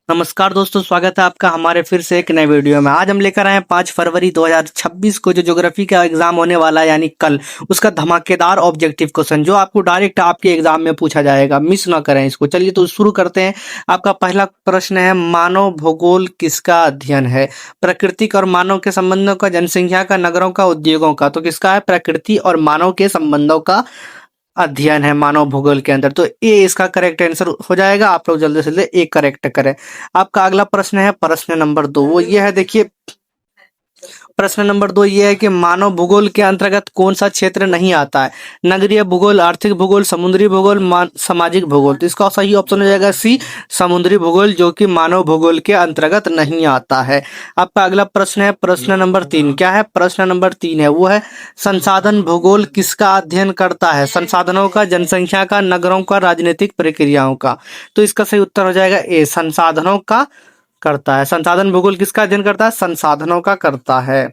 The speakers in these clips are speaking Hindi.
नमस्कार दोस्तों, स्वागत है आपका हमारे फिर से एक नए वीडियो में। आज हम लेकर आए हैं 5 फरवरी 2026 को जो ज्योग्राफी का एग्जाम होने वाला है, यानी कल, उसका धमाकेदार ऑब्जेक्टिव क्वेश्चन जो आपको डायरेक्ट आपके एग्जाम में पूछा जाएगा। मिस ना करें इसको। चलिए तो शुरू करते हैं। आपका पहला प्रश्न है, मानव भूगोल किसका अध्ययन है? प्राकृतिक और मानव के संबंधों का, जनसंख्या का, नगरों का, उद्योगों का। तो किसका है? प्रकृति और मानव के संबंधों का अध्ययन है मानव भूगोल के अंदर। तो ए इसका करेक्ट आंसर हो जाएगा। आप लोग जल्दी से जल्दी ए करेक्ट करें। आपका अगला प्रश्न है प्रश्न नंबर 2। वो ये है, देखिए प्रश्न नंबर 2 ये है कि मानव भूगोल के अंतर्गत कौन सा क्षेत्र नहीं आता है? नगरीय भूगोल, आर्थिक भूगोल, समुद्री भूगोल, सामाजिक भूगोल। तो इसका सही ऑप्शन हो जाएगा सी, समुद्री भूगोल, जो कि मानव भूगोल के अंतर्गत नहीं आता है। आपका अगला प्रश्न है प्रश्न नंबर 3। क्या है? प्रश्न नंबर 3 है वो है, संसाधन भूगोल किसका अध्ययन करता है? संसाधनों का, जनसंख्या का, नगरों का, राजनीतिक प्रक्रियाओं का। तो इसका सही उत्तर हो जाएगा ए, संसाधनों का करता है। संसाधन भूगोल किसका अध्ययन करता है? संसाधनों का करता है।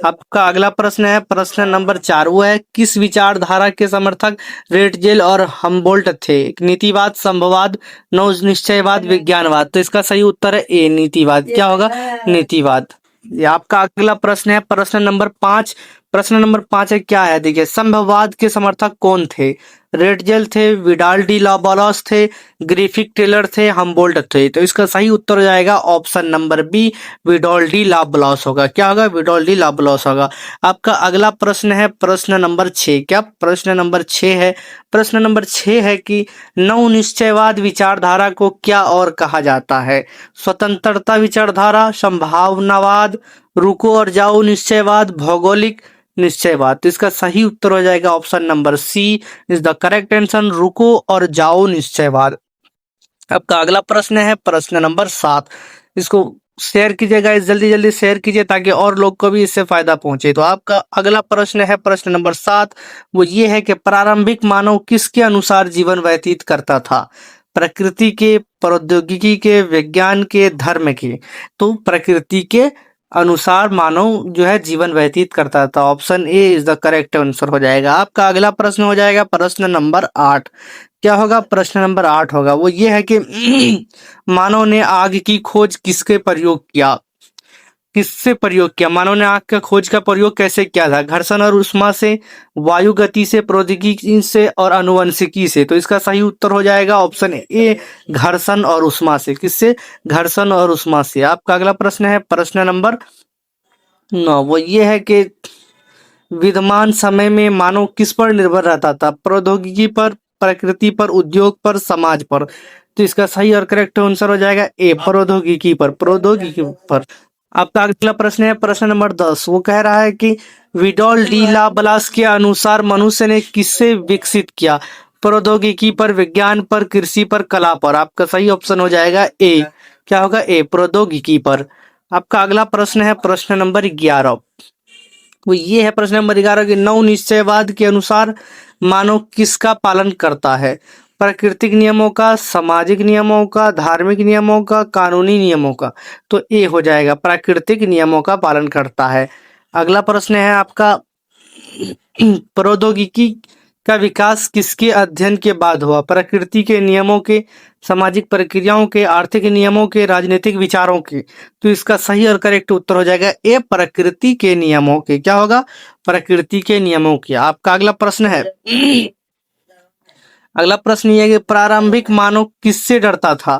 आपका अगला प्रश्न है प्रश्न नंबर 4। वो है, किस विचारधारा के समर्थक रेटजेल और हम्बोल्ट थे? नीतिवाद, संभववाद, नव निश्चयवाद, विज्ञानवाद। तो इसका सही उत्तर है ए, नीतिवाद। क्या होगा? नीतिवाद। ये आपका अगला प्रश्न है प्रश्न नंबर 5। प्रश्न नंबर 5 है, क्या है? देखिए, संभववाद के समर्थक कौन थे? रेटजेल थे, विडाल डी लाबालॉस थे, ग्रिफिथ टेलर थे, हम्बोल्ट थे। तो इसका सही उत्तर हो जाएगा option number B, Vidal de लाबालॉस होगा। क्या होगा? विडाल डी लाबालॉस होगा। आपका अगला प्रश्न है प्रश्न नंबर 6। क्या प्रश्न नंबर 6 है? प्रश्न नंबर 6 है कि नव निश्चयवाद विचारधारा को क्या और कहा जाता है? स्वतंत्रता विचारधारा, संभावनावाद, रुको और जाओ निश्चयवाद, भौगोलिक निश्चयवाद। तो इसका सही उत्तर हो जाएगा option number C is the correct answer, रुको और जाओ निश्चयवाद। आपका अगला प्रश्न है प्रश्न नंबर 7। इसको शेयर कीजिएगा, जल्दी जल्दी शेयर कीजिए ताकि और लोग को भी इससे फायदा पहुंचे। तो आपका अगला प्रश्न है प्रश्न नंबर 7। वो ये है कि प्रारंभिक मानव किसके अनुसार जीवन व्यतीत करता था? प्रकृति के, प्रौद्योगिकी के, विज्ञान के, धर्म के। तो प्रकृति के अनुसार मानव जो है जीवन व्यतीत करता था। Option A is the correct answer हो जाएगा। आपका अगला प्रश्न हो जाएगा प्रश्न नंबर 8। क्या होगा? प्रश्न नंबर 8 होगा वो ये है कि मानव ने आग की खोज किसके प्रयोग किया? किससे प्रयोग किया? मानव ने आग का खोज का प्रयोग कैसे किया था? घर्षण और उष्मा से, वायु गति से, प्रौद्योगिकी से और आनुवंशिकी से। तो इसका सही उत्तर हो जाएगा ऑप्शन ए, घर्षण और उष्मा से। किससे? घर्षण और उष्मा से। आपका अगला प्रश्न है प्रश्न नंबर 9। वो ये है कि विद्यमान समय में मानव किस पर निर्भर रहता था? प्रौद्योगिकी पर, प्रकृति पर, उद्योग पर, समाज पर। तो इसका सही और करेक्ट आंसर हो जाएगा ए, प्रौद्योगिकी पर। प्रौद्योगिकी पर। आपका अगला प्रश्न है प्रश्न नंबर 10। वो कह रहा है कि विडोल डी लाबलास के अनुसार मनुष्य ने किससे विकसित किया? प्रौद्योगिकी पर, विज्ञान पर, कृषि पर, कला पर। आपका सही ऑप्शन हो जाएगा ए। क्या होगा? ए, प्रौद्योगिकी पर। आपका अगला प्रश्न है प्रश्न नंबर 11। वो ये है प्रश्न नंबर 11 कि नव निश्चयवाद के अनुसार मानव किसका पालन करता है? प्राकृतिक नियमों का, सामाजिक नियमों का, धार्मिक नियमों का, कानूनी नियमों का। तो ए हो जाएगा, प्राकृतिक नियमों का पालन करता है। अगला प्रश्न है आपका प्रौद्योगिकी का विकास किसके अध्ययन के बाद हुआ? प्रकृति के नियमों के, सामाजिक प्रक्रियाओं के, आर्थिक नियमों के, राजनीतिक विचारों के। तो इसका सही और करेक्ट उत्तर हो जाएगा ए, प्रकृति के नियमों के। क्या होगा? प्रकृति के नियमों के। आपका अगला प्रश्न है अगला प्रश्न ये है कि प्रारंभिक मानव किससे डरता था?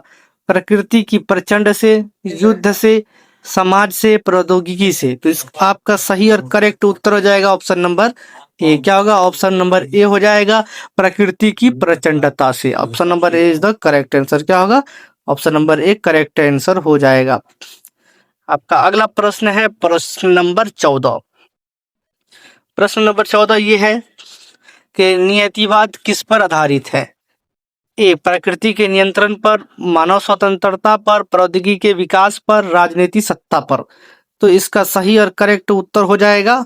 प्रकृति की प्रचंड से, युद्ध से, समाज से, प्रौद्योगिकी से। तो इस आपका सही और करेक्ट उत्तर हो जाएगा ऑप्शन नंबर ए। क्या होगा? ऑप्शन नंबर ए हो जाएगा, प्रकृति की प्रचंडता से। Option number A is the correct answer. क्या होगा? Option number A correct answer हो जाएगा। आपका अगला प्रश्न है प्रश्न नंबर 14। प्रश्न नंबर 14 ये है कि नियतिवाद किस पर आधारित है? ए, प्रकृति के नियंत्रण पर, मानव स्वतंत्रता पर, प्रौद्योगिकी के विकास पर, राजनीति सत्ता पर। तो इसका सही और करेक्ट उत्तर हो जाएगा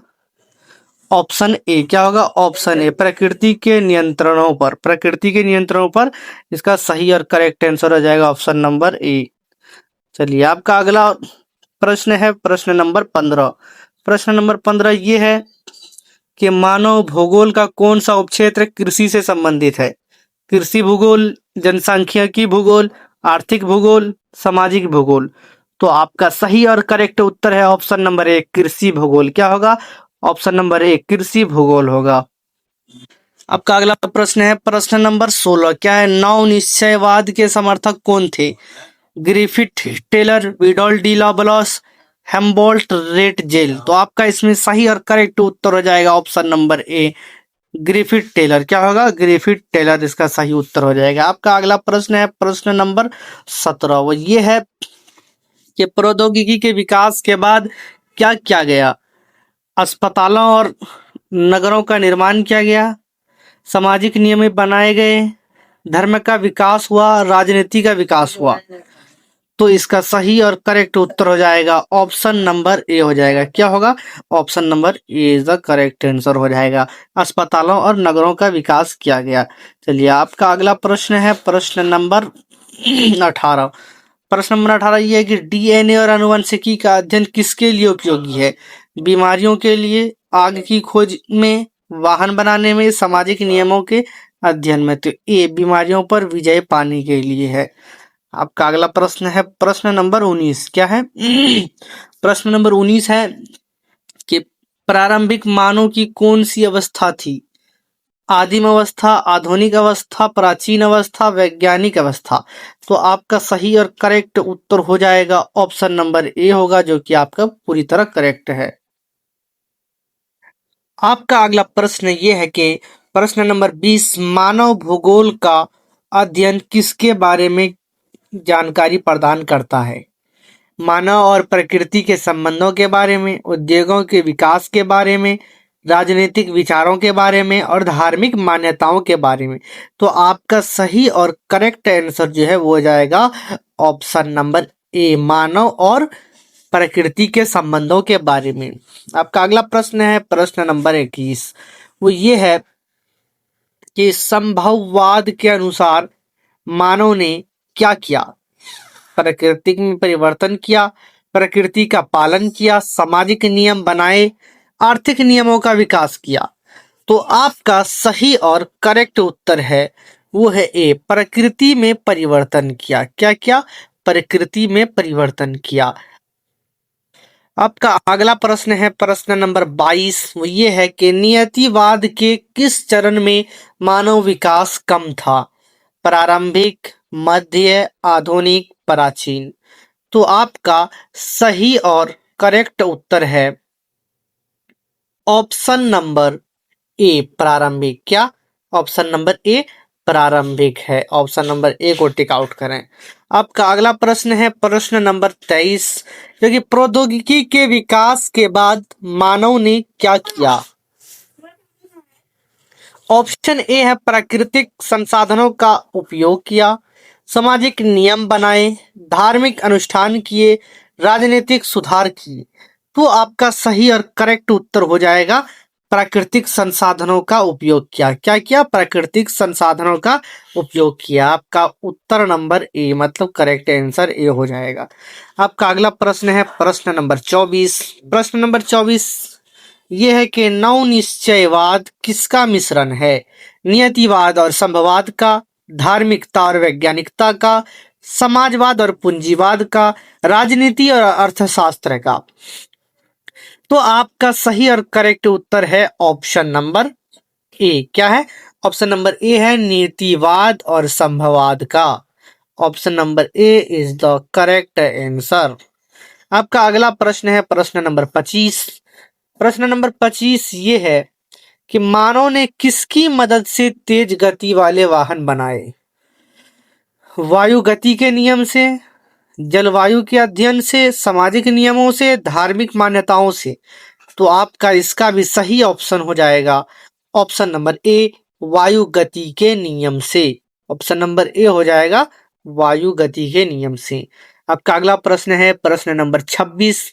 ऑप्शन ए। क्या होगा? ऑप्शन ए, प्रकृति के नियंत्रणों पर। प्रकृति के नियंत्रणों पर इसका सही और करेक्ट आंसर हो जाएगा ऑप्शन नंबर ए। चलिए, आपका अगला प्रश्न है प्रश्न नंबर 15। प्रश्न नंबर 15 ये है कि मानव भूगोल का कौन सा उपक्षेत्र कृषि से संबंधित है? कृषि भूगोल, जनसांख्यिकी भूगोल, आर्थिक भूगोल, सामाजिक भूगोल। तो आपका सही और करेक्ट उत्तर है ऑप्शन नंबर ए, कृषि भूगोल। क्या होगा? ऑप्शन नंबर ए, कृषि भूगोल होगा। आपका अगला प्रश्न है प्रश्न नंबर 16। क्या है? नव निश्चयवाद के समर्थक कौन थे? ग्रिफिथ, टेलर, विडोल डी लाबलॉस, हेम्बोल्ट, रेट जेल। तो आपका इसमें सही और करेक्ट उत्तर हो जाएगा option number A, Griffith Taylor. क्या होगा? ग्रिफिथ टेलर इसका सही उत्तर हो जाएगा। आपका अगला प्रश्न है प्रश्न नंबर 17। वो ये है कि प्रौद्योगिकी के विकास के बाद क्या किया गया? अस्पतालों और नगरों का निर्माण किया गया, सामाजिक नियम बनाए गए, धर्म का विकास हुआ, राजनीति का विकास हुआ। तो इसका सही और करेक्ट उत्तर हो जाएगा ऑप्शन नंबर ए हो जाएगा। क्या होगा? Option number A is the correct answer हो जाएगा। अस्पतालों और नगरों का विकास किया गया। चलिए आपका अगला प्रश्न है प्रश्न नंबर 18। प्रश्न नंबर 18 ये है कि डीएनए और आनुवंशिकी का अध्ययन किसके लिए उपयोगी है? बीमारियों के लिए, आग की खोज में, वाहन बनाने में, सामाजिक नियमों के अध्ययन में। तो ये बीमारियों पर विजय पाने के लिए है। आपका अगला प्रश्न है प्रश्न नंबर 19। क्या है? प्रश्न नंबर 19 है कि प्रारंभिक मानव की कौन सी अवस्था थी? आदिम अवस्था, आधुनिक अवस्था, प्राचीन अवस्था, वैज्ञानिक अवस्था। तो आपका सही और करेक्ट उत्तर हो जाएगा ऑप्शन नंबर ए होगा, जो कि आपका पूरी तरह करेक्ट है। आपका अगला प्रश्न ये है कि प्रश्न नंबर 20, मानव भूगोल का अध्ययन किसके बारे में जानकारी प्रदान करता है? मानव और प्रकृति के संबंधों के बारे में, उद्योगों के विकास के बारे में, राजनीतिक विचारों के बारे में और धार्मिक मान्यताओं के बारे में। तो आपका सही और करेक्ट आंसर जो है वो हो जाएगा ऑप्शन नंबर ए, मानव और प्रकृति के संबंधों के बारे में। आपका अगला प्रश्न है प्रश्न नंबर 21। वो ये है कि संभववाद के अनुसार मानव ने क्या किया? प्रकृति में परिवर्तन किया, प्रकृति का पालन किया, सामाजिक नियम बनाए, आर्थिक नियमों का विकास किया। तो आपका सही और करेक्ट उत्तर है वो है ए, प्रकृति में परिवर्तन किया। क्या क्या? प्रकृति में परिवर्तन किया। आपका अगला प्रश्न है प्रश्न नंबर 22। वो ये है कि नियतिवाद के किस चरण में मानव विकास कम था? प्रारंभिक, मध्य, आधुनिक, प्राचीन। तो आपका सही और करेक्ट उत्तर है ऑप्शन नंबर ए, प्रारंभिक। क्या? ऑप्शन नंबर ए प्रारंभिक है। ऑप्शन नंबर ए को टिक आउट करें। आपका अगला प्रश्न है प्रश्न नंबर 23, जो कि प्रौद्योगिकी के विकास के बाद मानव ने क्या किया? ऑप्शन ए है प्राकृतिक संसाधनों का उपयोग किया, सामाजिक नियम बनाए, धार्मिक अनुष्ठान किए, राजनीतिक सुधार किए। तो आपका सही और करेक्ट उत्तर हो जाएगा प्राकृतिक संसाधनों का उपयोग किया। क्या किया? प्राकृतिक संसाधनों का उपयोग किया। आपका उत्तर नंबर ए मतलब करेक्ट आंसर ए हो जाएगा। आपका अगला प्रश्न है प्रश्न नंबर 24। प्रश्न नंबर 24 ये है कि नव निश्चयवाद किसका मिश्रण है? नियतिवाद और संभववाद का, धार्मिकता और वैज्ञानिकता का, समाजवाद और पूंजीवाद का, राजनीति और अर्थशास्त्र का। तो आपका सही और करेक्ट उत्तर है ऑप्शन नंबर ए। क्या है? ऑप्शन नंबर ए है नीतिवाद और संभववाद का। Option number A is the correct answer. आपका अगला प्रश्न है प्रश्न नंबर 25। प्रश्न नंबर 25 ये है कि मानव ने किसकी मदद से तेज गति वाले वाहन बनाए? वायु गति के नियम से, जलवायु के अध्ययन से, सामाजिक नियमों से, धार्मिक मान्यताओं से। तो आपका इसका भी सही ऑप्शन हो जाएगा ऑप्शन नंबर ए, वायु गति के नियम से। ऑप्शन नंबर ए हो जाएगा वायु गति के नियम से। आपका अगला प्रश्न है प्रश्न नंबर 26।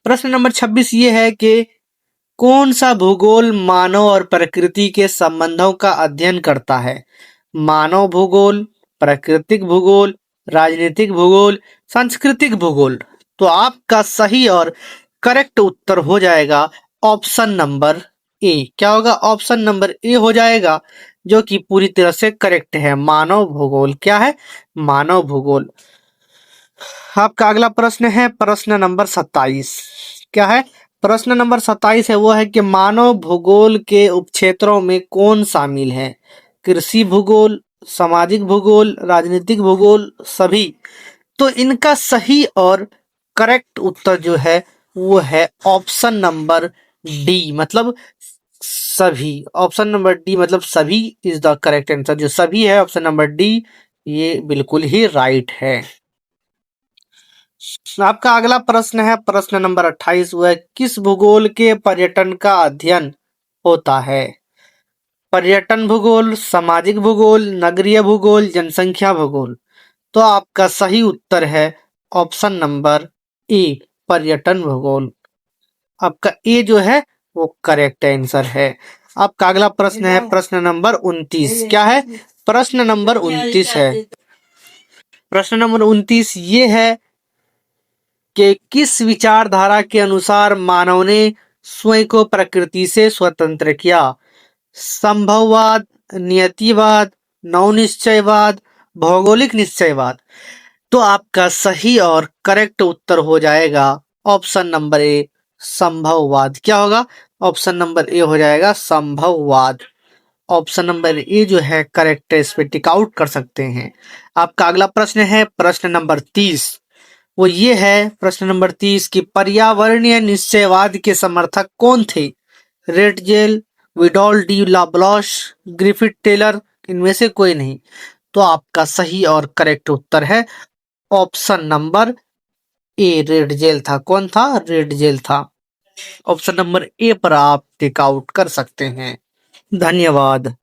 प्रश्न नंबर 26 ये है कि कौन सा भूगोल मानव और प्रकृति के संबंधों का अध्ययन करता है? मानव भूगोल, प्राकृतिक भूगोल, राजनीतिक भूगोल, सांस्कृतिक भूगोल। तो आपका सही और करेक्ट उत्तर हो जाएगा ऑप्शन नंबर ए। क्या होगा? ऑप्शन नंबर ए हो जाएगा, जो कि पूरी तरह से करेक्ट है। मानव भूगोल क्या है? मानव भूगोल। आपका अगला प्रश्न है प्रश्न नंबर 27। क्या है? प्रश्न नंबर 27 है वो है कि मानव भूगोल के उपक्षेत्रों में कौन शामिल है? कृषि भूगोल, सामाजिक भूगोल, राजनीतिक भूगोल, सभी। तो इनका सही और करेक्ट उत्तर जो है वो है ऑप्शन नंबर डी, मतलब सभी। ऑप्शन नंबर डी मतलब सभी इज द करेक्ट आंसर। जो सभी है ऑप्शन नंबर डी, ये बिल्कुल ही राइट है। आपका अगला प्रश्न है प्रश्न नंबर 28। वह किस भूगोल के पर्यटन का अध्ययन होता है? पर्यटन भूगोल, सामाजिक भूगोल, नगरीय भूगोल, जनसंख्या भूगोल। तो आपका सही उत्तर है ऑप्शन नंबर ए, पर्यटन भूगोल। आपका ए जो है वो करेक्ट आंसर है। आपका अगला प्रश्न है प्रश्न नंबर 29। क्या है? प्रश्न नंबर 29 है। प्रश्न नंबर 29 ये है कि किस विचारधारा के अनुसार मानव ने स्वयं को प्रकृति से स्वतंत्र किया? संभववाद, नियतिवाद, नवनिश्चयवाद, भौगोलिक निश्चयवाद। तो आपका सही और करेक्ट उत्तर हो जाएगा ऑप्शन नंबर ए, संभववाद। क्या होगा? ऑप्शन नंबर ए हो जाएगा संभववाद। ऑप्शन नंबर ए जो है करेक्ट है, इस पे टिक आउट कर सकते हैं। आपका अगला प्रश्न है प्रश्न नंबर 30। वो ये है प्रश्न नंबर 30 कि पर्यावरणीय निश्चयवाद के समर्थक कौन थे? रेटजेल, विडॉल डी लाब्लाश, ग्रिफिथ टेलर, इनमें से कोई नहीं। तो आपका सही और करेक्ट उत्तर है option number A, red gel था। कौन था? रेड जेल था। ऑप्शन नंबर ए पर आप टिक आउट कर सकते हैं। धन्यवाद।